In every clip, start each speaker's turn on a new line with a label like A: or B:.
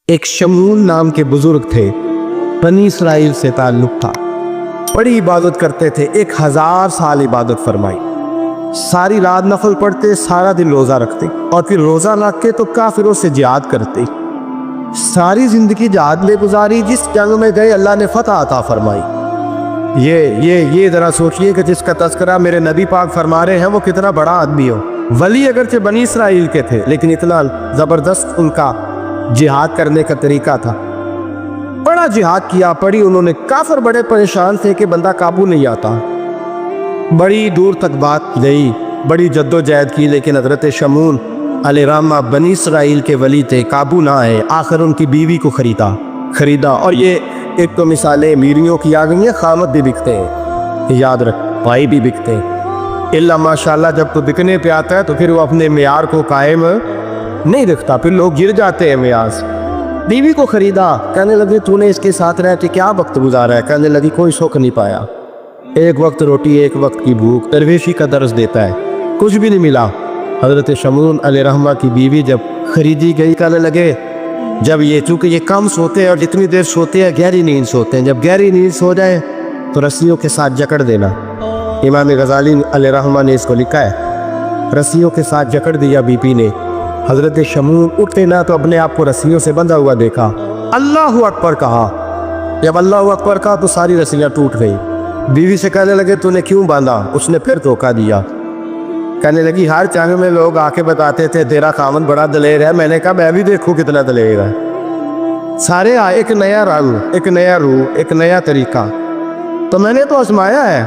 A: ایک شمعون نام کے بزرگ تھے، بنی اسرائیل سے تعلق تھا، بڑی عبادت کرتے تھے، 1000 سال عبادت فرمائی، ساری رات نفل پڑھتے، سارا دن روزہ رکھتے، اور پھر روزہ رکھ کے تو کافروں سے جہاد کرتے، ساری زندگی جہاد میں گزاری، جس جنگ میں گئے اللہ نے فتح عطا فرمائی۔ یہ ذرا سوچئے کہ جس کا تذکرہ میرے نبی پاک فرما رہے ہیں وہ کتنا بڑا آدمی ہو۔ ولی اگرچہ بنی اسرائیل کے تھے لیکن اتنا زبردست ان کا جہاد کرنے کا طریقہ تھا، بڑا جہاد کیا، پڑی انہوں نے، کافر بڑے پریشان تھے کہ بندہ قابو نہیں آتا، بڑی دور تک بات گئی، بڑی جد و جہد کی، لیکن حضرت شمعون علیہ الرحمہ بنی اسرائیل کے ولی تھے، قابو نہ آئے، آخر ان کی بیوی کو خریدا۔ اور یہ ایک تو مثالیں امیریوں کی آ گئی ہیں، خامد بھی بکتے ہیں، یاد رکھ، بھائی بھی بکتے ہیں، اللہ ماشاءاللہ جب تو بکنے پہ آتا ہے تو پھر وہ اپنے معیار کو قائم نہیں رکھتا، پھر لوگ گر جاتے ہیں معیار سے۔ بیوی کو خریدا، کہنے لگے تو نے اس کے ساتھ رہ کے کیا وقت گزارا ہے؟ کہنے لگی کوئی سکھ نہیں پایا، ایک وقت روٹی ایک وقت کی بھوک، درویشی کا درس دیتا ہے، کچھ بھی نہیں ملا۔ حضرت شمعون علیہ الرحمہ کی بیوی جب خریدی گئی، کہنے لگے جب چونکہ یہ کم سوتے ہیں اور جتنی دیر سوتے ہیں گہری نیند سوتے ہیں، جب گہری نیند سو جائے تو رسیوں کے ساتھ جکڑ دینا۔ امام غزالی علیہ الرحمہ نے اس کو لکھا ہے، رسیوں کے ساتھ جکڑ دیا بی پی نے۔ حضرت شمعون اٹھے نہ تو اپنے آپ کو رسیوں سے بندھا ہوا دیکھا، اللہ اکبر کہا، جب اللہ اکبر کہا تو ساری رسیاں ٹوٹ گئی۔ بیوی سے کہنے لگے تو نے کیوں باندھا؟ اس نے پھر دھوکہ دیا، کہنے لگی ہر چینل میں لوگ آ کے بتاتے تھے تیرا خامن بڑا دلیر ہے، میں نے کہا میں بھی دیکھوں کتنا دلیر ہے۔ سارے آئے، ایک نیا رنگ، ایک نیا روح، ایک نیا طریقہ، تو میں نے تو آزمایا ہے،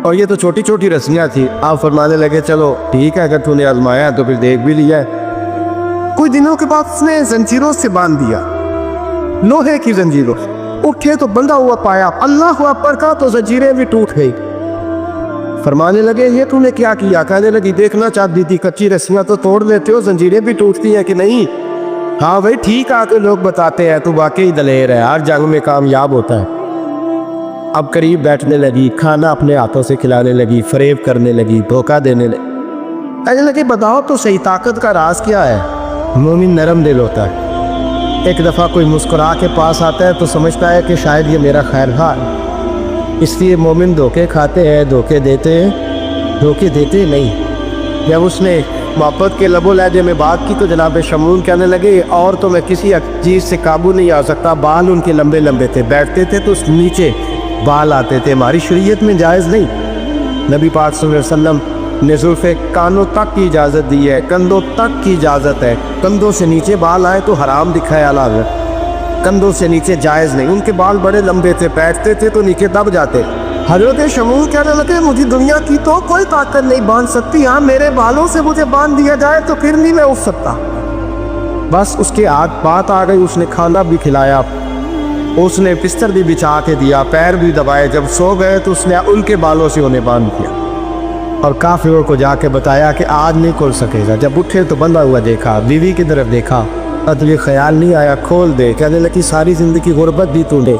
A: اور یہ تو چھوٹی چھوٹی رسیاں تھی۔ آپ فرمانے لگے چلو ٹھیک ہے، اگر تو نے آزمایا ہے تو پھر دیکھ بھی لیا ہے۔ کچھ دنوں کے بعد اس نے زنجیروں سے باندھ دیا، لوہے کی زنجیروں، اٹھے تو بندھا ہوا پایا، اللہ اکبر کہا تو زنجیریں بھی ٹوٹ گئی۔ فرمانے لگے یہ تو نے کیا کیا؟ کہنے لگی دیکھنا چاہتی تھی، کچی رسیاں تو توڑ لیتے ہو، زنجیریں بھی ٹوٹتی ہیں کہ نہیں؟ ہاں بھائی ٹھیک، آ کے لوگ بتاتے ہیں تو واقعی دلیر ہے، ہر جنگ میں کامیاب ہوتا ہے۔ اب قریب بیٹھنے لگی، کھانا اپنے ہاتھوں سے کھلانے لگی، فریب کرنے لگی، دھوکہ دینے لگی۔ کہنے لگی بتاؤ تو صحیح طاقت کا راز کیا ہے؟ مومن نرم دل ہوتا ہے، ایک دفعہ کوئی مسکرا کے پاس آتا ہے تو سمجھتا ہے کہ شاید یہ میرا خیر خواہ ہے، اس لیے مومن دھوکے کھاتے ہیں، دھوکے دیتے نہیں۔ جب اس نے محبت کے لب و لہجے میں بات کی تو جناب شمعون کہنے لگے اور تو میں کسی چیز سے قابو نہیں آ سکتا، بال ان کے لمبے لمبے تھے، بیٹھتے تھے تو نیچے بال آتے تھے، ہماری شریعت میں جائز نہیں۔ نبی پاک صلی اللہ علیہ وسلم نے زلف کانوں تک کی اجازت دی ہے، کندھوں تک کی اجازت ہے، کندھوں سے نیچے بال آئے تو حرام دکھایا اللہ نے، کندھوں سے نیچے جائز نہیں۔ ان کے بال بڑے لمبے تھے، بیٹھتے تھے تو نیچے دب جاتے۔ حضرت شمعون کہنے لگے مجھے دنیا کی تو کوئی طاقت نہیں باندھ سکتی، ہاں میرے بالوں سے مجھے باندھ دیا جائے تو پھر نہیں میں اٹھ سکتا۔ بس اس کے ہاتھ بات آ گئی، اس نے کھانا بھی کھلایا، اس نے بستر بھی بچھا کے دیا، پیر بھی دبائے، جب سو گئے تو اس نے ان کے بالوں سے انہیں باندھ دیا اور کافروں کو جا کے بتایا کہ آج نہیں کھول سکے گا۔ جب اٹھے تو بندھا ہوا دیکھا، بیوی کی طرف دیکھا، اب یہ خیال نہیں آیا کھول دے، کہنے لگی ساری زندگی غربت بھی تو دے،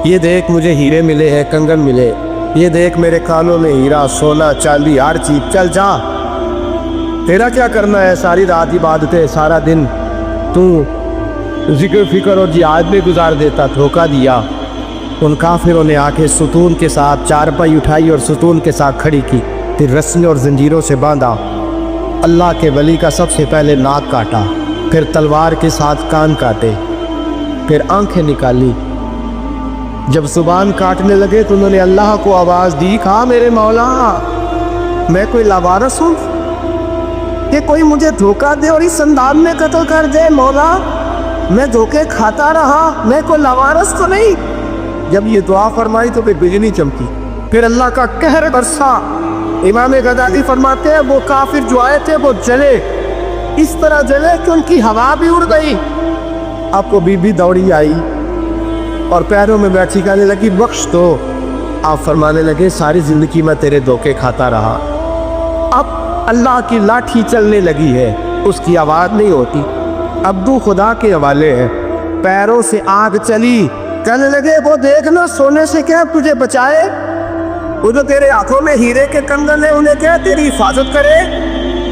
A: یہ دیکھ مجھے ہیرے ملے ہیں، کنگن ملے، یہ دیکھ میرے کانوں میں ہیرا، سونا، چاندی، ہر چیز، چل جا، تیرا کیا کرنا ہے؟ ساری رات عبادتیں، سارا دن تو ذکر فکر اور جہاد میں گزار دیتا، دھوکہ دیا۔ ان کافروں نے آ کے ستون کے ساتھ چارپائی اٹھائی اور ستون کے ساتھ کھڑی کی، پھر رسیوں اور زنجیروں سے باندھا۔ اللہ کے ولی کا سب سے پہلے ناک کاٹا، پھر تلوار کے ساتھ کان کاٹے، پھر آنکھیں نکالی۔ جب زبان کاٹنے لگے تو انہوں نے اللہ کو آواز دی، کہا میرے مولا میں کوئی لاوارث ہوں کہ کوئی مجھے دھوکہ دے اور اس انداز میں قتل کر دے؟ مولا میں دھوکے کھاتا رہا، میں کوئی لاوارث تو نہیں؟ جب یہ دعا فرمائی تو پھر بجلی چمکی، پھر اللہ کا قہر برسا۔ امام غزالی فرماتے ہیں وہ کافر جو آئے تھے وہ جلے، اس طرح جلے کہ ان کی ہوا بھی اڑ گئی۔ آپ کو بی بی دوڑی آئی اور پیروں میں بیٹھی، کہنے لگی بخش دو۔ آپ فرمانے لگے ساری زندگی میں تیرے دھوکے کھاتا رہا، اب اللہ کی لاٹھی چلنے لگی ہے، اس کی آواز نہیں ہوتی، ابدو خدا کے حوالے ہے، پیروں سے آگ چلی۔ کہنے لگے وہ دیکھنا سونے سے کیا تجھے بچائے، وہ جو تیرے ہاتھوں میں ہیرے کے کنگن ہیں انہیں کیا تیری حفاظت کرے۔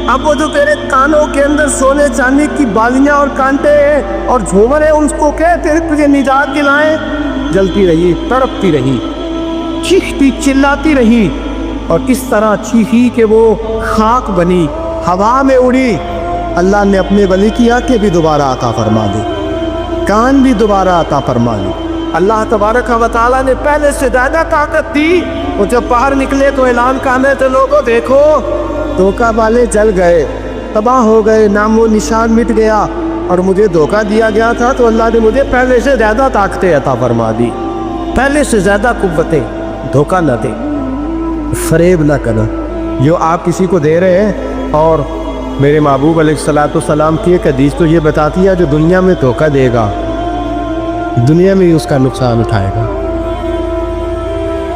A: اب وہ جو تیرے کانوں کے اندر سونے چاندی کی بالیاں اور کانٹے ہیں اور جھومر ہیں، اس کو کہہ تجھے نجات دلائیں۔ جلتی رہی، تڑپتی رہی، چیختی چلاتی رہی، اور کس طرح چیخی کہ وہ خاک بنی، ہوا میں اڑی۔ اللہ نے اپنے ولی کی آنکھیں بھی دوبارہ عطا فرما دی، کان بھی دوبارہ عطا فرما دی۔ اللہ تبارک و تعالیٰ نے پہلے سے زیادہ طاقت دی۔ وہ جب باہر نکلے تو اعلان کرنے تھے، لوگوں دیکھو دھوکہ والے جل گئے، تباہ ہو گئے، نام و نشان مٹ گیا، اور مجھے دھوکہ دیا گیا تھا تو اللہ نے مجھے پہلے سے زیادہ طاقتیں عطا فرما دی، پہلے سے زیادہ قوتیں۔ دھوکہ نہ دے، فریب نہ کرنا۔ جو آپ کسی کو دے رہے ہیں، اور میرے محبوب علیہ الصلوۃ والسلام کی ایک حدیث تو یہ بتاتی ہے، جو دنیا میں دھوکہ دے گا دنیا میں ہی اس کا نقصان اٹھائے گا۔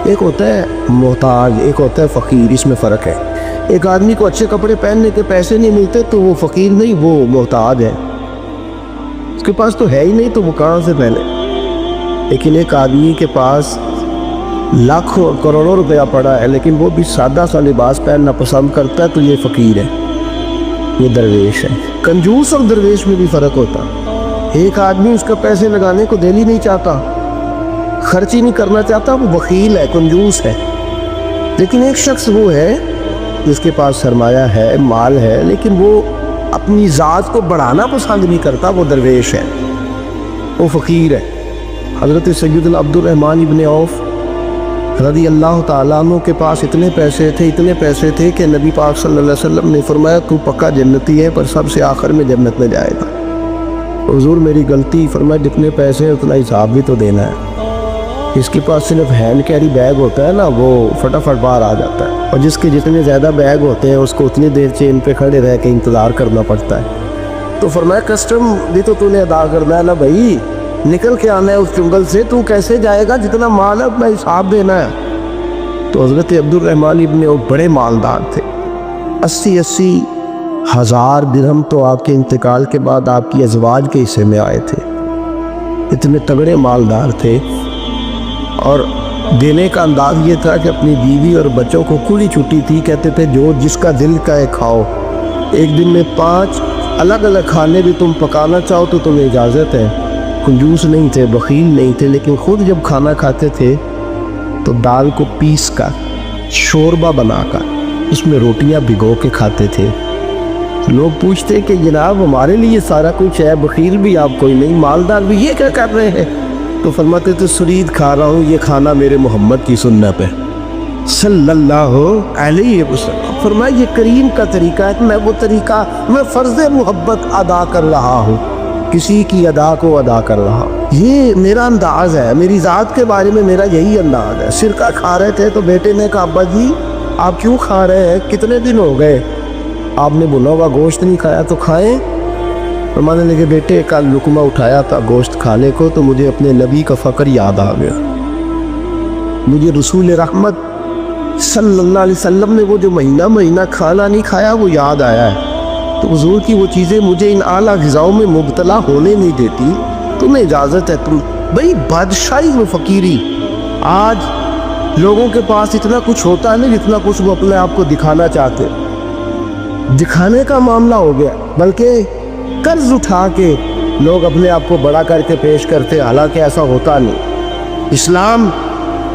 A: ایک ہوتا ہے محتاج، ایک ہوتا ہے فقیر، اس میں فرق ہے۔ ایک آدمی کو اچھے کپڑے پہننے کے پیسے نہیں ملتے تو وہ فقیر نہیں، وہ محتاج ہے، اس کے پاس تو ہے ہی نہیں تو وہ کہاں سے پہنے۔ لیکن ایک آدمی کے پاس لاکھوں اور کروڑوں روپیہ پڑا ہے لیکن وہ بھی سادہ سا لباس پہننا پسند کرتا ہے، تو یہ فقیر ہے، یہ درویش ہے۔ کنجوس اور درویش میں بھی فرق ہوتا۔ ایک آدمی اس کا پیسے لگانے کو دل ہی نہیں چاہتا، خرچ ہی نہیں کرنا چاہتا، وہ بخیل ہے، کنجوس ہے۔ لیکن ایک شخص وہ ہے جس کے پاس سرمایہ ہے، مال ہے، لیکن وہ اپنی ذات کو بڑھانا پسند نہیں کرتا، وہ درویش ہے، وہ فقیر ہے۔ حضرت سیدنا عبد الرحمن ابن عوف رضی اللہ تعالیٰ عنہ کے پاس اتنے پیسے تھے کہ نبی پاک صلی اللہ علیہ وسلم نے فرمایا تو پکا جنتی ہے، پر سب سے آخر میں جنت میں جائے گا۔ حضور میری غلطی، فرمایا جتنے پیسے ہیں اتنا حساب بھی تو دینا ہے۔ جس کے پاس صرف ہینڈ کیری بیگ ہوتا ہے نا، وہ فٹافٹ باہر آ جاتا ہے، اور جس کے جتنے زیادہ بیگ ہوتے ہیں اس کو اتنی دیر چین پہ کھڑے رہ کے انتظار کرنا پڑتا ہے۔ تو فرمایا کسٹم بھی تو نے ادا کرنا ہے نا بھائی، نکل کے آنا ہے اس جنگل سے، تو کیسے جائے گا؟ جتنا مال ہے اپنا حساب دینا ہے۔ تو حضرت عبد الرحمن ابن عوف بڑے مالدار تھے، 80 ہزار درہم تو آپ کے انتقال کے بعد آپ کی ازواج کے حصے میں آئے تھے، اتنے تگڑے مالدار تھے۔ اور دینے کا انداز یہ تھا کہ اپنی بیوی اور بچوں کو کھلی چھٹی تھی، کہتے تھے جو جس کا دل کا ہے کھاؤ، ایک دن میں 5 الگ الگ کھانے بھی تم پکانا چاہو تو تمہیں اجازت ہے۔ کنجوس نہیں تھے، بخیل نہیں تھے، لیکن خود جب کھانا کھاتے تھے تو دال کو پیس کر، شوربہ بنا کر، اس میں روٹیاں بھگو کے کھاتے تھے۔ لوگ پوچھتے کہ جناب ہمارے لیے سارا کچھ ہے، بخیل بھی آپ کوئی نہیں، مالدار بھی، یہ کیا کر رہے ہیں؟ تو فرماتے تھے سرید کھا رہا ہوں، یہ کھانا میرے محمد کی سنت ہے صلی اللہ علیہ وسلم۔ فرمایا یہ کریم کا طریقہ ہے، میں وہ طریقہ، میں فرض محبت ادا کر رہا ہوں، کسی کی ادا کو ادا کر رہا ہوں، یہ میرا انداز ہے، میری ذات کے بارے میں میرا یہی انداز ہے۔ سرکہ کھا رہے تھے تو بیٹے نے کہا ابا جی آپ کیوں کھا رہے ہیں، کتنے دن ہو گئے آپ نے بھنا ہوا گوشت نہیں کھایا، تو کھائیں۔ فرمانے لگے بیٹے کل لقمہ اٹھایا تھا گوشت کھانے کو تو مجھے اپنے نبی کا فقر یاد آ گیا، مجھے رسول رحمت صلی اللہ علیہ وسلم نے وہ جو مہینہ کھانا نہیں کھایا وہ یاد آیا ہے۔ تو حضور کی وہ چیزیں مجھے ان اعلیٰ غذاؤں میں مبتلا ہونے نہیں دیتی، تمہیں اجازت ہے۔ تم بھئی بادشاہی و فقیری، آج لوگوں کے پاس اتنا کچھ ہوتا ہے نہیں جتنا کچھ وہ اپنے آپ کو دکھانا چاہتے، دکھانے کا معاملہ ہو گیا، بلکہ قرض اٹھا کے لوگ اپنے آپ کو بڑا کر کے پیش کرتے، حالانکہ ایسا ہوتا نہیں۔ اسلام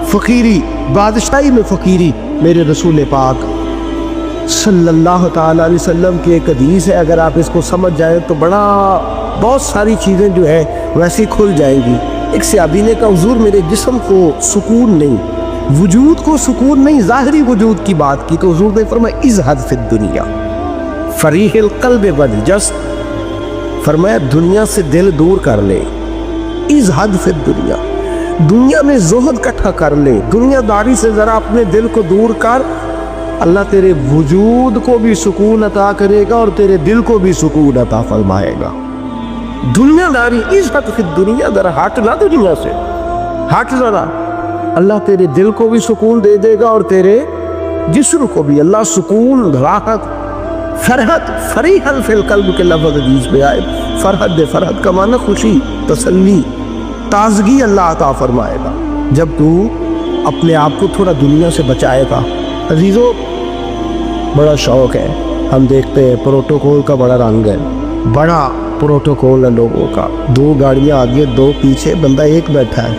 A: فقیری، بادشاہی میں فقیری، میرے رسول پاک صلی اللہ تعالیٰ علیہ وسلم کی ایک حدیث ہے، اگر آپ اس کو سمجھ جائیں تو بہت ساری چیزیں جو ہے ویسی کھل جائیں گی۔ ایک صحابی نے کہا حضور میرے جسم کو سکون نہیں، وجود کو سکون نہیں، ظاہری وجود کی بات کی، تو حضور نے فرمایا ازہد فی الدنیا فریح القلب والجسد، فرمایا دنیا سے دل دور کر لے، ازہد فی الدنیا، دنیا میں زہد کٹھا کر لے، دنیا داری سے ذرا اپنے دل کو دور کر، اللہ تیرے وجود کو بھی سکون عطا کرے گا اور تیرے دل کو بھی سکون عطا فرمائے گا۔ دنیا داری، ازہد فی الدنیا، ذرا ہٹ نہ دنیا سے، ہٹ ذرا، اللہ تیرے دل کو بھی سکون دے دے گا اور تیرے جسم کو بھی، اللہ سکون، راحت، فرحت، فریحا فی القلب کے لفظ حدیث میں آئے، فرحت کا معنی خوشی، تسلی، تازگی اللہ عطا فرمائے گا جب تو اپنے آپ کو تھوڑا دنیا سے بچائے گا۔ عزیزو بڑا شوق ہے हम देखते हैं प्रोटोकॉल का बड़ा रंग है, बड़ा प्रोटोकॉल है लोगों का। 2 गाड़ियां आगे 2 पीछे, बंदा एक बैठा है।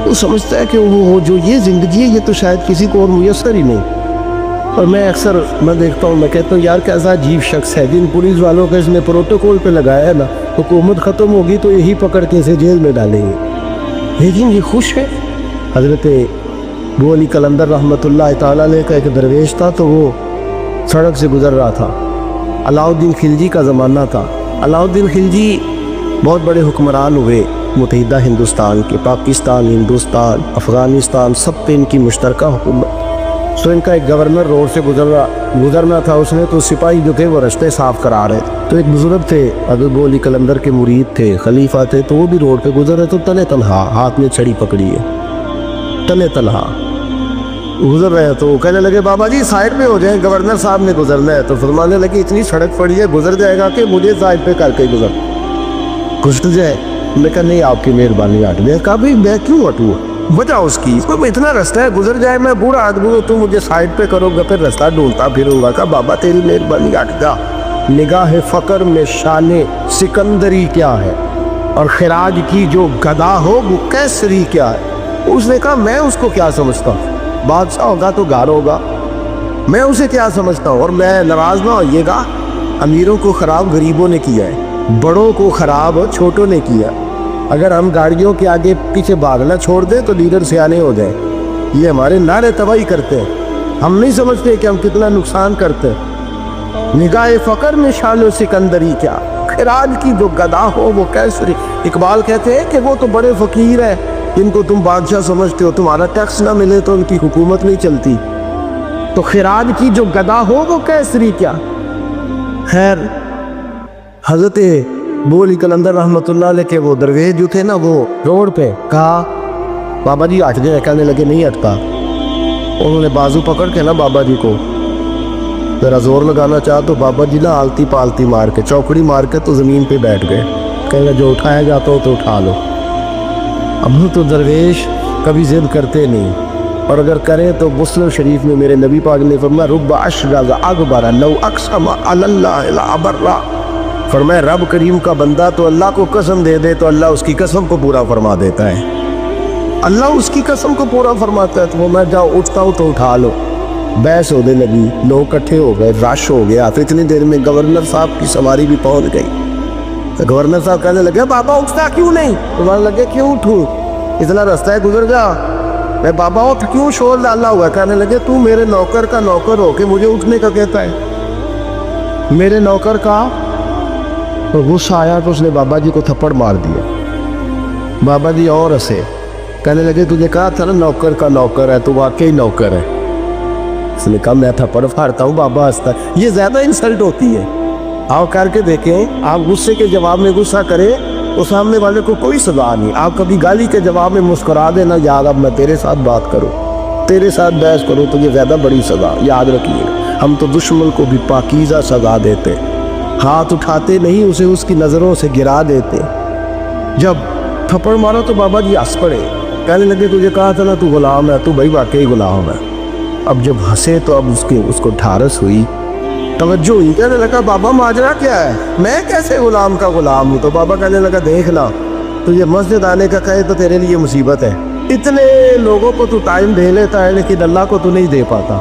A: वो समझता है कि वो जो ये ज़िंदगी है ये तो शायद किसी को और मुयसर ही नहीं। और मैं अक्सर देखता हूँ, मैं कहता हूँ यार कैसा अजीब शख्स है, जिन पुलिस वालों का इसने प्रोटोकॉल पे लगाया है ना, हुकूमत ख़त्म होगी तो यही पकड़ के इसे जेल में डालेंगे, लेकिन ये खुश है। हज़रत अबू अली कलंदर रहमतुल्लाह ताला अलैह का एक दरवेश था, तो वो सड़क से गुज़र रहा था। अलाउद्दीन खिलजी का ज़माना था। अलाउद्दीन खिलजी बहुत बड़े हुक्मरान हुए मुत्तहिदा हिंदुस्तान के। पाकिस्तान, हिंदुस्तान, अफ़गानिस्तान सब पे इनकी मुश्तरका हुकूमत। तो इनका एक गवर्नर रोड से गुजरना था, उसने तो सिपाही जो थे वो रास्ते साफ़ करा रहे थे। तो एक बुज़ुर्ग थे, अबू अली कलंदर के मुरीद थे, खलीफा थे, तो वो भी रोड पे गुजर रहे, तो तने तनहा हाथ में छड़ी पकड़ी है, तने तनहा गुजर रहे हैं। तो कहने लगे बाबा जी साइड पे हो जाए, गवर्नर साहब ने गुजरना है। तो फरमाने लगे इतनी सड़क पड़ी है, गुजर जाएगा कि मुझे साइड पे करके गुजर जाए। मैं कहा नहीं आपकी मेहरबानी हट गया। कहा भाई मैं क्यों हटूँ, वजह उसकी इतना रास्ता है, गुजर जाए, मैं बूढ़ा आदमी हूँ, तुम मुझे साइड पे करोगे फिर रास्ता ढूंढता फिरूंगा। कहा बाबा तेरी मेहरबानी हट जा, निगाह फ़क्र में शाने सिकंदरी क्या है, और खिराज की जो गदा हो वो कैसरी क्या है। उसने कहा मैं उसको क्या समझता हूँ, बादशाह होगा तो गार होगा, मैं उसे क्या समझता हूँ। और मैं नाराज़ ना होइएगा, अमीरों को ख़राब गरीबों ने किया है, बड़ों को ख़राब छोटों ने किया। अगर हम गाड़ियों के आगे पीछे भागना छोड़ दें तो लीडर सियाने हो जाए। ये हमारे नारे तबाही करते हैं, हम नहीं समझते कि हम कितना नुकसान करते हैं। निगाह फ़क्र में शान सिकंदरी क्या, खिराज की जो गदा हो वो कैसरी। इकबाल कहते हैं कि वो तो बड़े फ़कीर हैं जिनको तुम बादशाह समझते हो, तुम्हारा टैक्स ना मिले तो उनकी हुकूमत नहीं चलती। तो खिराज की जो गदा हो वो कैसरी क्या। खैर हज़रत अबू अली कलंदर रहमतुल्लाह अलैह के वो दरवेश जो थे ना, वो रोड पे कहा बाबा जी हट जाए। कहने लगे नहीं हटता। उन्होंने बाजू पकड़ के ना बाबा जी को ज़रा ज़ोर लगाना चाहा, तो बाबा जी ना आलती पालती मार के, चौकड़ी मार के तो ज़मीन पे बैठ गए। कहने जो उठाया जाता हो तो उठा लो। अब तो दरवेश कभी ज़िद करते नहीं, और अगर करें तो मुस्लिम शरीफ में मेरे नबी पाक ने फरमाया रुब्बा अशगज़ अकबर लौ अक़सम अलल्लाह लअबर्रा। फरमाया रब करीम का बंदा तो अल्लाह को कसम दे दे तो अल्लाह उसकी कसम को पूरा फरमा देता है। अल्लाह उसकी कसम को पूरा फरमाता है। तो वो मैं जाओ उठता हूँ तो उठा लो। बहस होने लगी, लोग इकट्ठे हो गए, रश हो गया। तो इतनी देर में गवर्नर साहब की सवारी भी पहुँच गई। तो गवर्नर साहब कहने लगे बाबा उठता क्यों नहीं। तो कहने लगे क्यों उठूँ, इतना रास्ता है गुजर जा। मैं बाबा उठ क्यों शोर डाला हुआ। कहने लगे तू मेरे नौकर का नौकर हो के मुझे उठने का कहता है, मेरे नौकर का। तो गुस्सा आया तो उसने बाबा जी को थप्पड़ मार दिया। बाबा जी और हंसे, कहने लगे तुझे कहा था ना नौकर का नौकर है, तू वाकई नौकर है। उसने कहा मैं थप्पड़ फाड़ता हूँ। बाबा हंसता, ये ज़्यादा इंसल्ट होती है। आप करके देखें, आप गुस्से के जवाब में गुस्सा करें तो सामने वाले को कोई सजा नहीं। आप कभी गाली के जवाब में मुस्कुरा देना, याद अब मैं तेरे साथ बात करूँ, तेरे साथ बहस करूँ, तो ये ज़्यादा बड़ी सज़ा। याद रखिए हम तो दुश्मन को भी पाकीज़ा सज़ा देते, हाथ उठाते नहीं, उसे उसकी नज़रों से गिरा देते। जब थप्पड़ मारो तो बाबा जी हंस पड़े। कहने लगे तुझे कहा था ना तू गुलाम है, तू भाई वाकई गुलाम है। अब जब हंसे तो अब उसको ढारस हुई, तवज्जो हुई। कहने लगा बाबा माजरा क्या है, मैं कैसे गुलाम का गुलाम हूँ। तो बाबा कहने लगा देख ना, तुझे मस्जिद आने का कहे तो तेरे लिए मुसीबत है। इतने लोगों को तू टाइम दे लेता है लेकिन अल्लाह को तू नहीं दे पाता।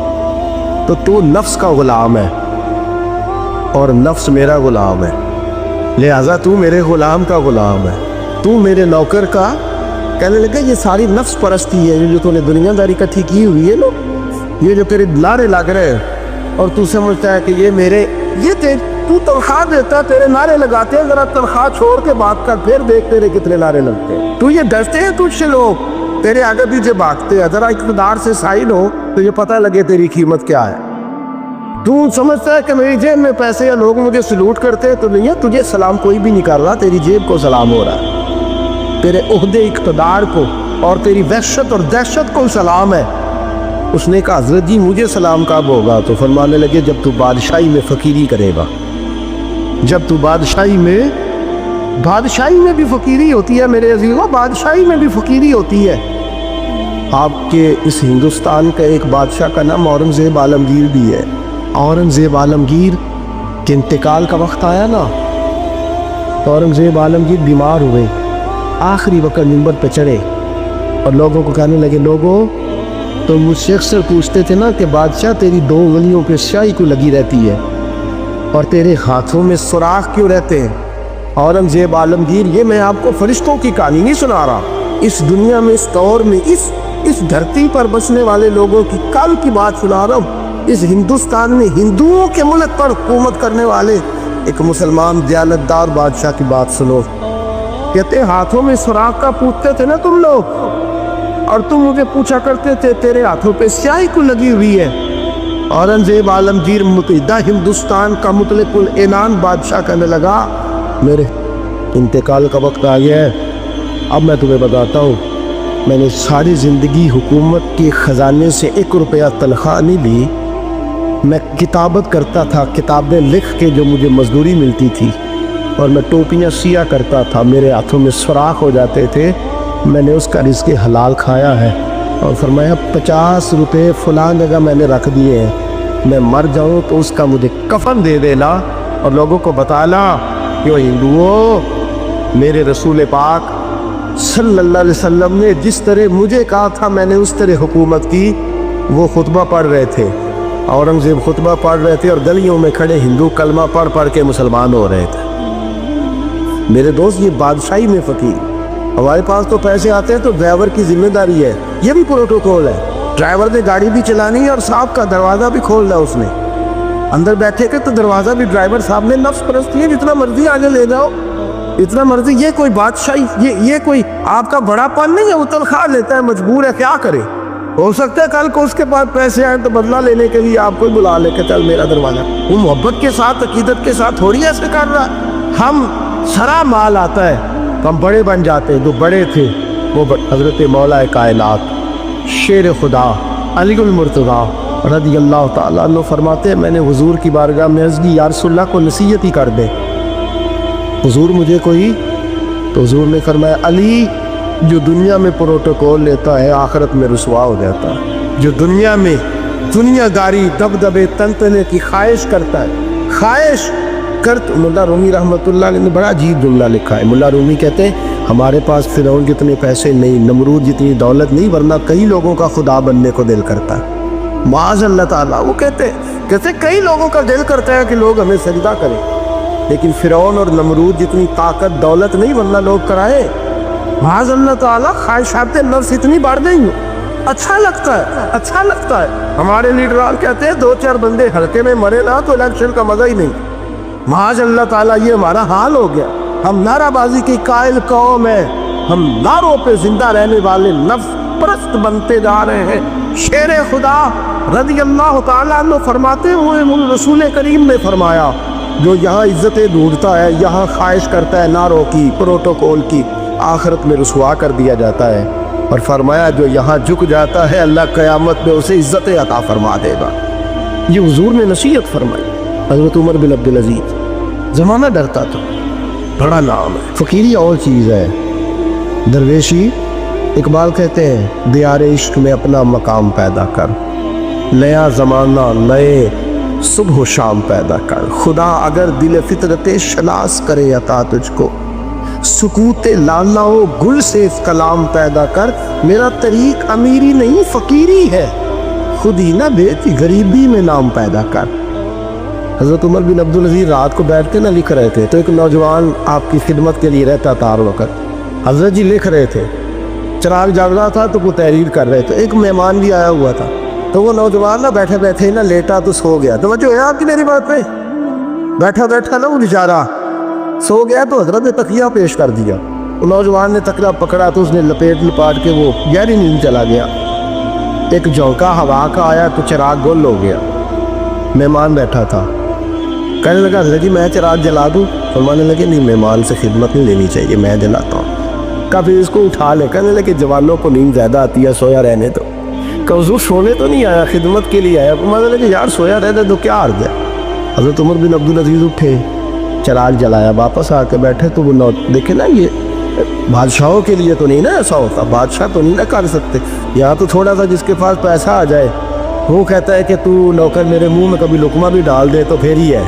A: तो तू नफ्स का गुलाम है और नफ्स मेरा गुलाम है, लिहाजा तू मेरे गुलाम का गुलाम है, तू मेरे नौकर का। कहने लगे ये सारी नफ्स परस्ती है, ये जो तूने दुनियादारी इकट्ठी की हुई है ना, ये जो तेरे नारे लग रहे हैं और तू समझता है कि ये मेरे, ये तू तनख्वाह देता, तेरे नारे लगाते हैं। जरा तनख्वाह छोड़ के बात कर, फिर देख तेरे कितने नारे लगते हैं। तू ये डरते हैं तुझसे लोग, तेरे आगे पीछे भागते हैं। जरा इक़्तिदार से साइड हो तो ये पता लगे तेरी कीमत क्या है। तू समझता है कि मेरी जेब में पैसे या लोग मुझे सलूट करते हैं, तो नहीं है, तुझे सलाम कोई भी नहीं कर रहा, तेरी जेब को सलाम हो रहा है, तेरे उहदे इक़्तिदार को और तेरी वहशत और दहशत को सलाम है। उसने कहा हज़रत जी मुझे सलाम कब होगा। तो फरमाने लगे जब तू बादशाही में फ़कीरी करेगा, जब तू बादशाही में भी फ़कीरी होती है मेरे अज़ीज़ों, बादशाही में भी फ़कीरी होती है। आपके इस हिंदुस्तान का एक बादशाह का नाम औरंगज़ेब आलमगीर भी है। औरंगज़ेब आलमगीर के इंतकाल का वक्त आया ना, तो औरंगज़ेब आलमगीर बीमार हुए, आखिरी वक्त मिंबर पे चढ़े और लोगों को कहने लगे, लोगों तो मुझसे अक्सर पूछते थे ना कि बादशाह तेरी 2 उंगलियों पे स्याही क्यों लगी रहती है और तेरे हाथों में सुराख क्यों रहते हैं। औरंगज़ेब आलमगीर, ये मैं आपको फरिश्तों की कहानी नहीं सुना रहा, इस दुनिया में, इस दौर में, इस धरती पर बसने वाले लोगों की कल की बात सुना रहा हूँ। इस हिंदुस्तान में हिंदुओं के मुल्क पर हुकूमत करने वाले एक मुसलमान दयालतदार बादशाह की बात सुनो। कहते हाथों में सुराख का पूछते थे ना तुम लोग, और तुम मुझे पूछा करते थे तेरे हाथों पे स्याही क्यों लगी हुई है। औरंगज़ेब आलमगीर मुत्तहिदा हिंदुस्तान का मुतलकुल एनान बादशाह कहने लगा, मेरे इंतकाल का वक्त आ गया है। अब मैं तुम्हें बताता हूँ, मैंने सारी ज़िंदगी हुकूमत के ख़जाने से 1 रुपया तनख्वाह नहीं ली। मैं किताबत करता था, किताबें लिख के जो मुझे मजदूरी मिलती थी, और मैं टोपियाँ सिया करता था, मेरे हाथों में सुराख हो जाते थे। मैंने उसका रिज़्क़ हलाल खाया है। और फरमाया 50 रुपये फ़लाँ जगह मैंने रख दिए हैं, मैं मर जाऊँ तो उसका मुझे कफन दे देना और लोगों को बताना कि वो हिंदुओं, मेरे रसूल पाक सल्लल्लाहु अलैहि वसल्लम ने जिस तरह मुझे कहा था मैंने उस तरह हुकूमत की। वो खुतबा पढ़ रहे थे, औरंगज़ेब खुतबा पढ़ रहे थे और गलियों में खड़े हिंदू कलमा पढ़ पढ़ के मुसलमान हो रहे थे। मेरे दोस्त, ये बादशाही में फ़कीर। हमारे पास तो पैसे आते हैं तो ड्राइवर की जिम्मेदारी है, ये भी प्रोटोकॉल है। ड्राइवर ने गाड़ी भी चलानी है और साहब का दरवाज़ा भी खोलना है उसने। अंदर बैठे के तो दरवाज़ा भी ड्राइवर साहब ने, नफ्स परस्ती है, जितना मर्जी आगे ले जाओ, इतना मर्जी। ये कोई बादशाही, ये कोई आपका बड़ापन नहीं है। वो तनख्वाह लेता है, मजबूर है, क्या करे। हो सकता है कल को उसके पास पैसे आए तो बदला लेने के लिए आपको बुला ले के चल मेरा दरवाजा। वो मोहब्बत के साथ, अकीदत के साथ थोड़ी ऐसे कर रहा है। हम सरा माल आता है तो हम बड़े बन जाते हैं। जो बड़े थे वो हज़रत मौला कायनात शेर खुदा अलीगुल मुर्तज़ा रज़ियल्लाहु ताला अन्हु फरमाते हैं, मैंने हुजूर की बारगाह में अर्ज़ की, या रसूलल्लाह को नसीहत ही कर दे हुजूर मुझे कोई। तो हुजूर ने फरमाया, अली जो दुनिया में प्रोटोकॉल लेता है आखिरत में रुसवा हो जाता है। जो दुनिया में दुनियादारी, दबदबे, तनतने की ख्वाहिश करता है, ख्वाहिश कर। मुल्ला रूमी रहमतुल्लाह ने बड़ा अजीब जुमला लिखा है। मुल्ला रूमी कहते हैं, हमारे पास फिरौन जितने पैसे नहीं, नमरूद जितनी दौलत नहीं, वरना कई लोगों का खुदा बनने को दिल करता है। माज़ अल्लाह ताला। वो कहते कई लोगों का दिल करता है कि लोग हमें सजदा करें, लेकिन फिरौन और नमरूद जितनी ताकत दौलत नहीं, वरना लोग कराए। माज़ अल्लाह ताला, ख्वाहिशात नफ्स इतनी बढ़ गई। अच्छा लगता है, अच्छा लगता है। हमारे लीडरान कहते हैं 2-4 बंदे हल्के में मरे ना तो इलेक्शन का मजा ही नहीं। माज़ अल्लाह ताला, ये हमारा हाल हो गया। हम नाराबाजी की कायल कौम है, हम नारों पे जिंदा रहने वाले नफ्स परस्त बनते जा रहे हैं। शेर खुदा रज़ियल्लाहु ताला अन्हु फरमाते हुए रसूल करीम ने फरमाया, जो यहाँ इज्जतें ढूंढता है, यहाँ ख्वाहिश करता है नारों की, प्रोटोकॉल की, आखिरत में रुसवा कर दिया जाता है। और फरमाया, जो यहाँ झुक जाता है अल्लाह क़यामत में उसे इज्जतें अता फरमा देगा। ये हुजूर ने नसीहत फरमाई। हज़रत उमर बिन अब्दुल अज़ीज़, ज़माना डरता था, बड़ा नाम है। फ़कीरी और चीज़ है, दरवेशी। इकबाल कहते हैं, दियार इश्क में अपना मकाम पैदा कर, नया ज़माना नए सुबह शाम पैदा कर। खुदा अगर दिल फितरत शनास करे अता तुझको, सुकूते लालाओ गुल से कलाम पैदा कर। मेरा तरीक अमीरी नहीं फ़कीरी है, खुद ही ना बेटी गरीबी में नाम पैदा कर। हज़रत उमर बिन अब्दुल अज़ीज़ रात को बैठ के ना लिख रहे थे, तो एक नौजवान आपकी खिदमत के लिए रहता था हर वक्त। हज़रत जी लिख रहे थे, चिराग जल रहा था तो वो तहरीर कर रहे थे। एक मेहमान भी आया हुआ था, तो वो नौजवान ना बैठे बैठे ना लेटा तो सो गया। तो जो है आपकी मेरी बात पे, बैठा बैठा ना वो बेचारा सो गया, तो हज़रत ने तकिया पेश कर दिया। वो नौजवान ने तकिया पकड़ा तो उसने लपाट के वो गहरी नींद चला गया। एक झोंका हवा का आया तो चिराग गुल हो गया। मेहमान बैठा था, कहने लगा, हज़रत जी मैं चिराग जला दूँ? फरमाने लगे, नहीं, मेहमान से खिदमत नहीं लेनी चाहिए, मैं जलाता हूँ। कभी इसको उठा ले, कहने लगे जवानों को नींद ज़्यादा आती है, सोया रहने दो। हुजूर सोने तो नहीं आया, खिदमत के लिए आया। फरमाने लगे, यार सोया रहने दो, क्या अर्ज है। हज़रत उमर बिन अब्दुल अज़ीज़ उठे, चिराग जलाया, वापस आके बैठे तो वो देखे ना, ये बादशाहों के लिए तो नहीं ना ऐसा होता, बादशाह तो नहीं ना कर सकते। यहाँ तो थोड़ा सा जिसके पास पैसा आ जाए وہ کہتا ہے کہ تو نوکر میرے منہ میں کبھی لقمہ بھی ڈال دے تو پھر ہی ہے،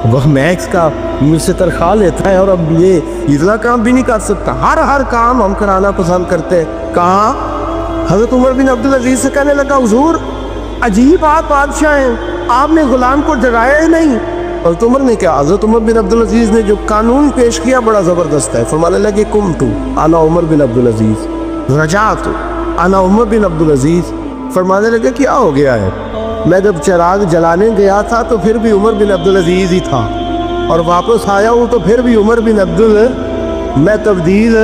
A: وہ میکس کا مجھ سے تنخواہ لیتا ہے اور اب یہ اتنا کام بھی نہیں کر سکتا، ہر کام ہم کرانا پسند کرتے ہیں۔ کہاں حضرت عمر بن عبدالعزیز سے کہنے لگا حضور عجیب آپ بادشاہ ہیں، آپ نے غلام کو جگایا ہی نہیں۔ حضرت عمر نے کہا، حضرت عمر بن عبدالعزیز نے جو قانون پیش کیا بڑا زبردست ہے، فرمانے لگے قمت انا عمر بن عبدالعزیز، رجعت انا عمر بن عبدالعزیز، فرمانے لگے کیا ہو گیا ہے، میں جب چراغ جلانے گیا تھا تو پھر بھی عمر بن عبدالعزیز ہی تھا، اور واپس آیا ہوں تو پھر بھی عمر بن میں تبدیل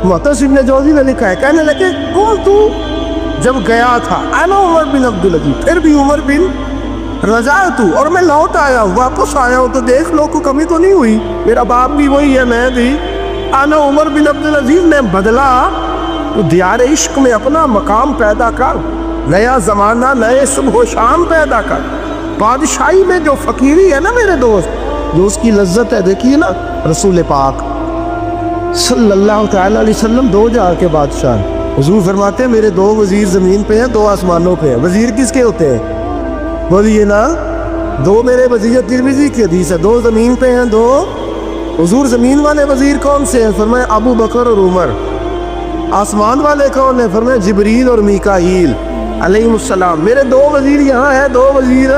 A: محتسب نے جوزی نے لکھا ہے، کہنے لگے قمت جب گیا تھا انا عمر بن عبدالعزیز، پھر بھی عمر بن رجعت، اور میں لوٹ آیا ہوں، واپس آیا ہوں تو دیکھ لو کوئی کمی تو نہیں ہوئی، میرا باپ بھی وہی ہے، میں بھی انا عمر بن عبدالعزیز، میں بدلا تو دیار عشق میں اپنا مقام پیدا کر، نیا زمانہ نئے صبح و شام پیدا کر، بادشاہی میں جو فقیری ہے نا میرے دوست، جو اس کی لذت ہے، دیکھیے نا رسول پاک صلی اللہ تعالیٰ علیہ وسلم دو جہاں کے بادشاہ ہیں، حضور فرماتے ہیں میرے دو وزیر زمین پہ ہیں، دو آسمانوں پہ ہیں، وزیر کس کے ہوتے ہیں، بولیے نا، دو میرے وزیر ترمذی کی حدیث ہے، دو زمین پہ ہیں، دو حضور زمین والے وزیر کون سے ہیں، فرمایا ابو بکر اور عمر، آسمان والے کون ہیں، فرمایا جبریل اور میکائیل علیہ السلام، میرے دو وزیر یہاں ہیں، دو وزیر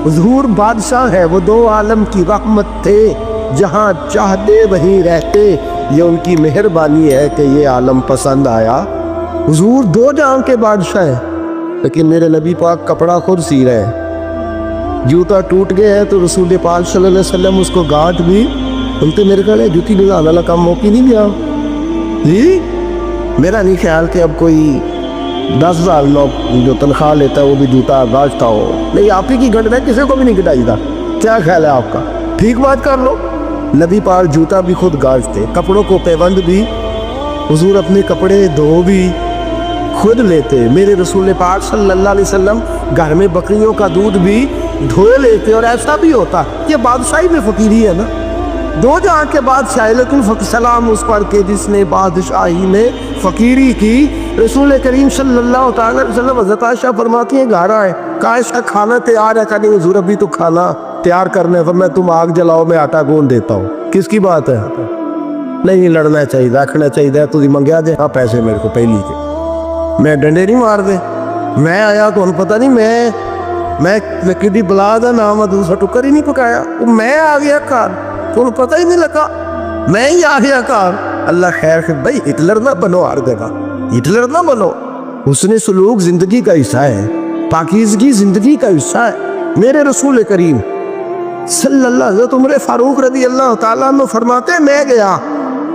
A: حضور بادشاہ ہے، وہ دو عالم کی رحمت تھے، جہاں چاہتے وہیں رہتے، یہ ان کی مہربانی ہے کہ یہ عالم پسند آیا، حضور دو جہاں کے بادشاہ ہیں، لیکن میرے نبی پاک کپڑا خود سی رہے ہیں، جوتا ٹوٹ گیا ہے تو رسول پاک صلی اللہ علیہ وسلم اس کو گانٹ بھی بولتے، میرے خیال ہے جوتی نظام اللہ کا موقع نہیں دیا، جی میرا نہیں خیال کہ اب کوئی 10,000 لوگ جو تنخواہ لیتا ہے وہ بھی جوتا گانٹتا ہو، نہیں آپ ہی کی گھٹنا ہے، کسی کو بھی نہیں گٹائی تھا، کیا خیال ہے آپ کا، ٹھیک بات کر لو، نبی پاک جوتا بھی خود گانٹتے، کپڑوں کو پیوند بھی، حضور اپنے کپڑے دھو بھی خود لیتے، میرے رسول پاک صلی اللہ علیہ وسلم گھر میں بکریوں کا دودھ بھی دھوئے لیتے، اور ایسا بھی ہوتا، یہ بادشاہی میں فقیری ہے نا، دو جہاں کے بادشاہ، لیکن سلام اس پر کے جس نے بادشاہی میں فقیری کی، رسول کریم صلی اللہ تعالی علیہ وسلم حضرت عائشہ فرماتی ہیں گھر آئے، کہا اس کا کھانا تیار ہے، کہا نہیں حضور ابھی تو کھانا تیار کرنے، فرمایا تم آگ جلاؤ میں آٹا گوندھ دیتا ہوں، کس کی بات ہے، نہیں لڑنا چاہیے، رکھنا چاہیے، تو منگیا دے ہاں پیسے میرے کو پہلی کے، میں ڈنڈے نہیں مار دے، میں آیا تو انہوں پتہ نہیں میں کدی بلا دا نام دوسرا ٹکر ہی نہیں پکایا، میں آ گیا کار تو انہوں پتہ ہی نہیں لگا، میں ہی آ گیا کار، اللہ خیر بھائی ہٹلر نہ بنو، ہر جگہ ہٹلر نہ بنو، حسن سلوک زندگی کا حصہ ہے، پاکیزگی زندگی کا حصہ ہے، میرے رسول کریم صلی اللہ علیہ وسلم، عمر فاروق رضی اللہ تعالیٰ عنہ فرماتے ہیں میں گیا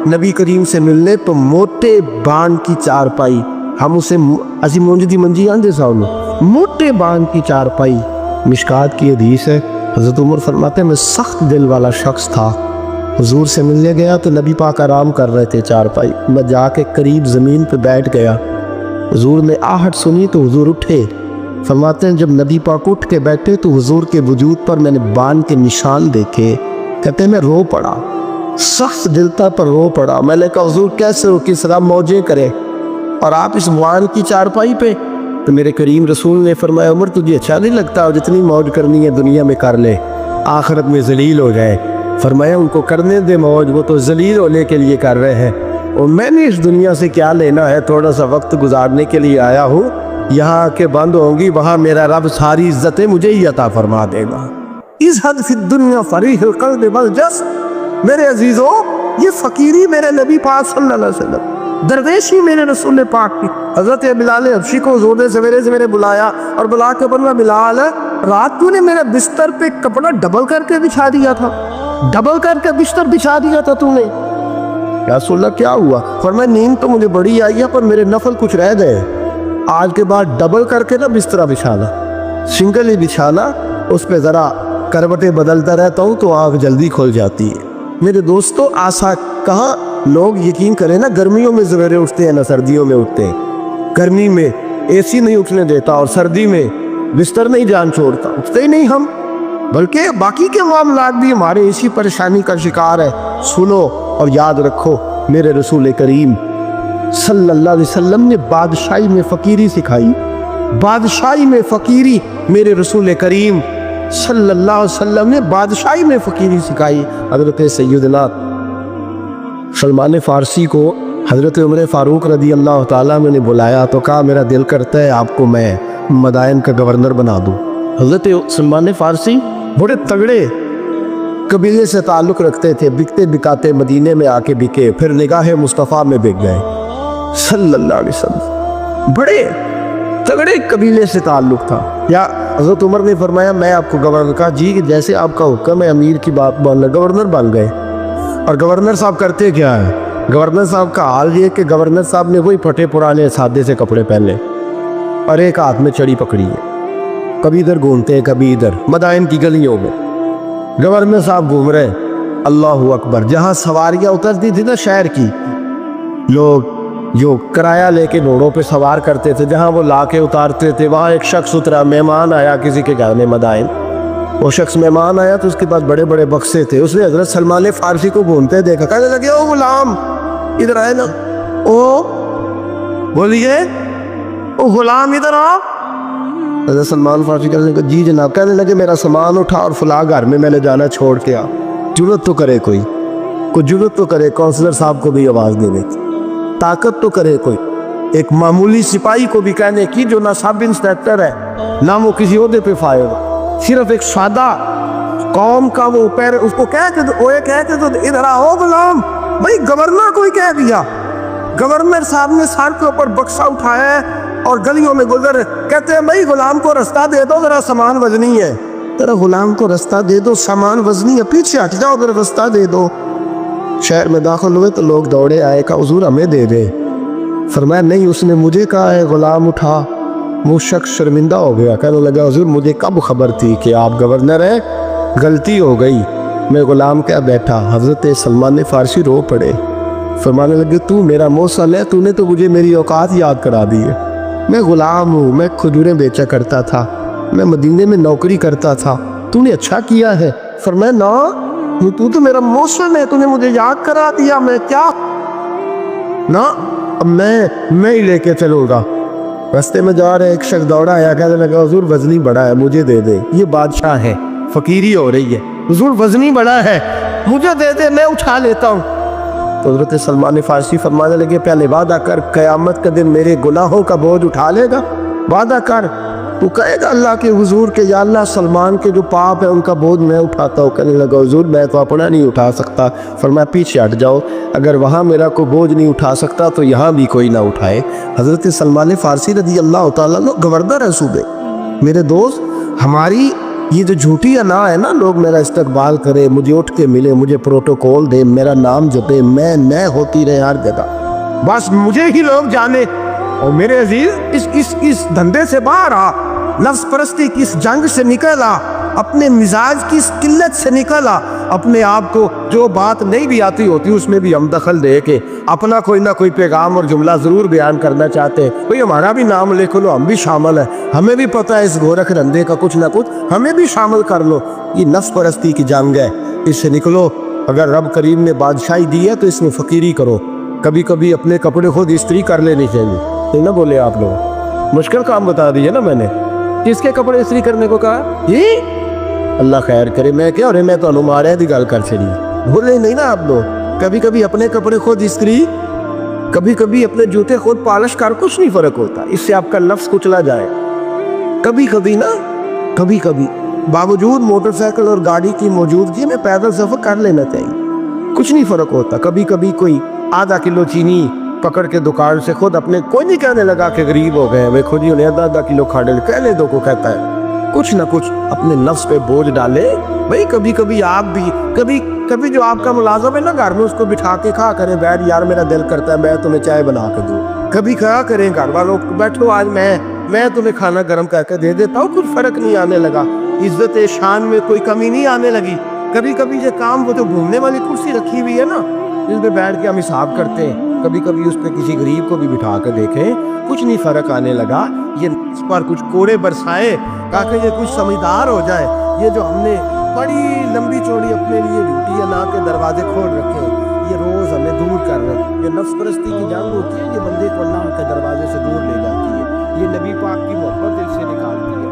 A: نبی کریم سے ملنے تو موٹے بان کی چارپائی، ہم اسے اسی مونجدی منجی آندے ساؤنو، موٹے بان کی چارپائی، مشکات کی حدیث ہے، حضرت عمر فرماتے ہیں میں سخت دل والا شخص تھا، حضور سے ملنے گیا تو نبی پاک آرام کر رہے تھے چارپائی، میں جا کے قریب زمین پہ بیٹھ گیا، حضور نے آہٹ سنی تو حضور اٹھے، فرماتے ہیں جب نبی پاک اٹھ کے بیٹھے تو حضور کے وجود پر میں نے بان کے نشان دیکھے، کہتے ہیں میں رو پڑا، سخت دلتا پر رو پڑا، میں نے کہا حضور کیسے ہو، کس طرح موجیں کرے اور آپ اس بان کی چارپائی پہ، تو میرے کریم رسول نے فرمایا عمر تجھے اچھا نہیں لگتا، جتنی موج کرنی ہے دنیا میں کر لے، آخرت میں ذلیل ہو جائے، فرمایا ان کو کرنے دے موج، وہ تو ذلیل ہونے کے لیے کر رہے ہیں، اور میں نے اس دنیا سے کیا لینا ہے، تھوڑا سا وقت گزارنے کے لیے آیا ہوں، یہاں کے بند ہوں گی، وہاں میرا رب ساری عزتیں مجھے ہی عطا فرما دے گا، اس حد فی الدنیا فریح القلب والجس، میرے عزیزوں یہ فقیری میرے نبی پاک صلی اللہ علیہ وسلم، درویشی میرے رسول پاک کی، حضرت بلال حبشی کو حضور نے سویرے سویرے بلایا اور بلا کے فرمایا بلال رات تو نے میرے بستر پہ کپڑا ڈبل کر کے بچھا دیا تھا، ڈبل کر کے بستر بچھا دیا تھا تو نے، یا رسول اللہ کیا ہوا، فرمایا نیند تو مجھے بڑی آئی ہے پر میرے نفل کچھ رہ گئے، آج کے بعد ڈبل کر کے نہ بسترہ بچھانا، سنگل ہی بچھانا، اس پہ ذرا کروٹیں بدلتا رہتا ہوں تو آنکھ جلدی کھل جاتی ہے، میرے دوستو آسا کہاں لوگ یقین کریں نا، گرمیوں میں سویرے اٹھتے ہیں نہ سردیوں میں اٹھتے ہیں، گرمی میں اے سی نہیں اٹھنے دیتا اور سردی میں بستر نہیں جان چھوڑتا، اٹھتے ہی نہیں ہم، بلکہ باقی کے معاملات بھی ہمارے اسی پریشانی کا شکار ہے، سنو اور یاد رکھو میرے رسول کریم صلی اللہ علیہ وسلم نے بادشاہی میں فقیری سکھائی، बादशाही में फ़कीरी मेरे रसूल करीम सल्लल्लाहु अलैहि वसल्लम ने बादशाही में फ़कीरी सिखाई। हज़रत सैयदना सलमान फ़ारसी को हज़रत उमर फ़ारूक रज़ी अल्लाह ताला अन्हु ने बुलाया तो कहा मेरा दिल करता है आपको मैं मदाइन का गवर्नर बना दूँ। हज़रत सलमान फ़ारसी बड़े तगड़े कबीले से ताल्लुक़ रखते थे, बिकते बिकाते मदीने में आके बिके, फिर निगाह मुस्तफ़ा में बिक गए सल्लल्लाहु अलैहि वसल्लम। बड़े तगड़े कबीले से ताल्लुक़ था। या हज़रत उमर ने फरमाया मैं आपको गवर्नर का जी जैसे आपका हुक्म है अमीर की बात मान, गवर्नर बन गए। और गवर्नर साहब करते क्या है, गवर्नर साहब का हाल ये कि गवर्नर साहब ने वही फटे पुराने सादे से कपड़े पहने और एक हाथ में छड़ी पकड़ी है, कभी इधर घूमते हैं कभी इधर, मदाइन की गलियों में गवर्नर साहब घूम रहे। अल्लाह अकबर। जहाँ सवारियाँ उतरती थी ना शहर की, लोग जो किराया लेके घोड़ों पे सवार करते थे, जहाँ वो लाके उतारते थे, वहाँ एक शख्स उतरा, मेहमान आया किसी के घर में मदाइन। वो शख्स मेहमान आया तो उसके पास बड़े बड़े बक्से थे। उसने हज़रत सलमान फ़ारसी को घूमते देखा, कहने लगे ओ गुलाम इधर आए ना, ओ बोलिए ओ गुलाम इधर आओ। हज़रत सलमान फ़ारसी कहने लगे जी जनाब। कहने लगे मेरा सामान उठा और फला घर में मैंने जाना छोड़ के आ। जुर्रत तो करे कोई जुर्रत तो करे काउंसलर साहब को भी आवाज़ देने की, ताकत तो करे कोई, एक मामूली सिपाही को भी कहने की जो ना सब इंस्पेक्टर है ना वो किसी ओहदे पे फायर, सिर्फ एक सादा कौम का वो पैर, उसको कह के तो इधर आओ गुलाम। भाई गवर्नर को ही कह दिया। गवर्नर साहब ने सर के ऊपर बक्सा उठाया और गलियों में गुजर, कहते हैं भाई गुलाम को रास्ता दे दो, जरा सामान वजनी है, तेरा गुलाम को रास्ता दे दो, सामान वजनी है, पीछे हट जाओ, जरा रास्ता दे दो। शहर में दाखिल हुए तो लोग दौड़े आए, कहा हुजूर हमें दे दे। फरमाया नहीं उसने मुझे कहा है गुलाम उठा। वो शख्स शर्मिंदा हो गया, कहने लगा हुजूर मुझे कब खबर थी कि आप गवर्नर हैं, गलती हो गई, मैं गुलाम क्या बैठा। हज़रत सलमान फ़ारसी रो पड़े, फरमाने लगे तू मेरा मौसल है, तूने तो मुझे मेरी औकात याद करा दी है। मैं गुलाम हूँ, मैं खजूरें बेचा करता था, मैं मदीने में नौकरी करता था, तूने अच्छा किया है। फरमाया ना तू तो मेरा मौसल है, तूने मुझे याद करा दिया, मैं क्या ना अब मैं ही लेके चलूँगा। रास्ते में जा रहे एक शख्स दौड़ा आया, कहने लगा हुजूर वजनी बड़ा है मुझे दे दे, ये बादशाह है, फ़कीरी हो रही है, हुजूर वजनी बड़ा है मुझे दे दे, मैं उठा लेता हूँ। तो हज़रत सलमान फ़ारसी फरमाने लगे पहले वादा कर क़यामत के दिन मेरे गुनाहों का बोझ उठा लेगा, वादा कर, तू कहेगा अल्लाह के हुजूर के या अल्लाह सलमान के जो पाप है उनका बोझ मैं उठाता हूँ। कहने लगा हुजूर मैं तो अपना नहीं उठा सकता। फरमाया पीछे हट जाओ, अगर वहाँ मेरा कोई बोझ नहीं उठा सकता तो यहाँ भी कोई ना उठाए। हज़रत सलमान फ़ारसी रज़ी अल्लाह ताला अन्हु गवर्नर है सूबे। मेरे दोस्त हमारी ये जो झूठी अना है ना, लोग मेरा इस्तकबाल करे, मुझे उठ के मिले, मुझे प्रोटोकॉल दे, मेरा नाम जपे, मैं होती रहे हर जगह, बस मुझे ही लोग जाने। और मेरे अजीज इस धंधे से बाहर आ, नफ्स परस्ती की इस जंग से निकल आ, अपने मिजाज की इस किल्लत से निकल आ, अपने आप को जो बात नहीं भी आती होती उसमें भी हम दखल दे के अपना कोई ना कोई पैगाम और जुमला ज़रूर बयान करना चाहते हैं। भाई हमारा भी नाम लिख लो, हम भी शामिल हैं, हमें भी पता है इस गोरख धंधे का कुछ ना कुछ, हमें भी शामिल कर लो। ये नफ्स परस्ती की जंग है, इससे निकलो। अगर रब करीम ने बादशाही दी है तो इसमें फ़कीरी करो। कभी कभी अपने कपड़े खुद इस्त्री कर लेनी चाहिए, तो ना बोले आप लोग, मुश्किल काम बता दिए ना मैंने। किसके कपड़े इस्त्री करने को कहा? ये अल्लाह खैर करे, मैं क्या और मैं तो अनुमारे की गल कर छड़ी, बोले नहीं ना आप लोग। कभी कभी अपने कपड़े खुद इस्त्री, कभी कभी अपने जूते खुद पॉलिश कर, कुछ नहीं फर्क होता, इससे आपका लफ्ज़ कुचला जाए। कभी कभी ना, कभी कभी बावजूद मोटरसाइकिल और गाड़ी की मौजूदगी में पैदल सफ़र कर लेना चाहिए, कुछ नहीं फ़र्क होता। कभी कभी कोई आधा किलो चीनी पकड़ के दुकान से खुद अपने, कोई नहीं कहने लगा कि गरीब हो गए, वे खुद ही उन्हें आधा किलो खाने कहने दो को कहता है, कुछ ना कुछ अपने नफ्स पे बोझ डाले। भाई कभी कभी आप भी, कभी कभी जो आपका मुलाजम है ना घर में, उसको बिठा के खा करें, बैठ यार मेरा दिल करता है मैं तुम्हें चाय बना के दूँ। कभी कहा करें घर वालों को बैठो आज मैं तुम्हें खाना गर्म करके दे देता हूँ, कुछ फ़र्क नहीं आने लगा, इज्जत शान में कोई कमी नहीं आने लगी। कभी कभी ये काम, वो जो घूमने वाली कुर्सी रखी हुई है ना, इस पे बैठ के हम हिसाब करते हैं, कभी कभी उस पर किसी गरीब को भी बिठा कर देखें, कुछ नहीं फ़र्क आने लगा। ये इस पर कुछ कोड़े बरसाए ताकि ये कुछ समझदार हो जाए। ये जो हमने बड़ी लंबी चौड़ी अपने लिए झूठी अना के दरवाजे खोल रखे हैं, ये रोज़ हमें दूर कर रहे हैं। ये नफ्स परस्ती की जंग होती है, ये बंदे को अल्लाह के दरवाजे से दूर ले जाती है। یہ نبی پاک کی محبت دل سے نکالتی ہے۔